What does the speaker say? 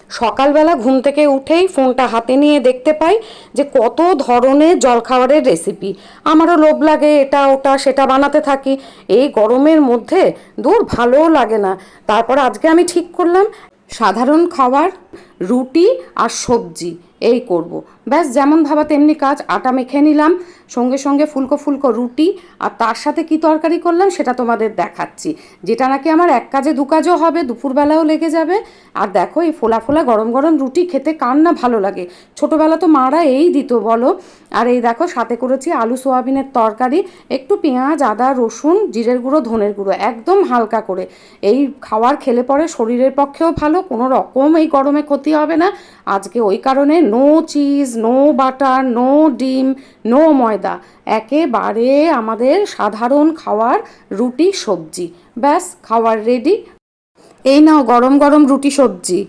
সকালবেলা ঘুম থেকে উঠেই ফোনটা হাতে নিয়ে দেখতে পাই যে কত ধরনের জলখাবারের রেসিপি। আমারও লোভ লাগে, এটা ওটা সেটা বানাতে থাকি। এই গরমের মধ্যে দূর ভালোও লাগে না। তারপর আজকে আমি ঠিক করলাম সাধারণ খাবার, রুটি আর সবজি এই করব। ব্যাস যেমন ভাবা তেমনি কাজ। আটা মেখে নিলাম, সঙ্গে সঙ্গে ফুলকো ফুলকো রুটি, আর তার সাথে কি তরকারি করলাম সেটা তোমাদের দেখাচ্ছি। যেটা নাকি আমার এক কাজে দু কাজও হবে, দুপুরবেলাও লেগে যাবে। আর দেখো এই ফোলা ফোলা গরম গরম রুটি খেতে কার না ভালো লাগে। ছোটোবেলা তো মারা এই দিত বলো। আর এই দেখো সাথে করেছি আলু সোয়াবিনের তরকারি, একটু পেঁয়াজ আদা রসুন জিরের গুঁড়ো ধনের গুঁড়ো একদম হালকা করে। এই খাবার খেলে পরে শরীরের পক্ষেও ভালো, কোনো রকম এই গরমে ক্ষতি হবে না। আজকে ওই কারণে no cheese, no butter, no ডিম, নো ময়দা, একেবারে আমাদের সাধারণ খাওয়ার রুটি সবজি। ব্যাস খাওয়ার রেডি। এই নাও গরম গরম রুটি সবজি।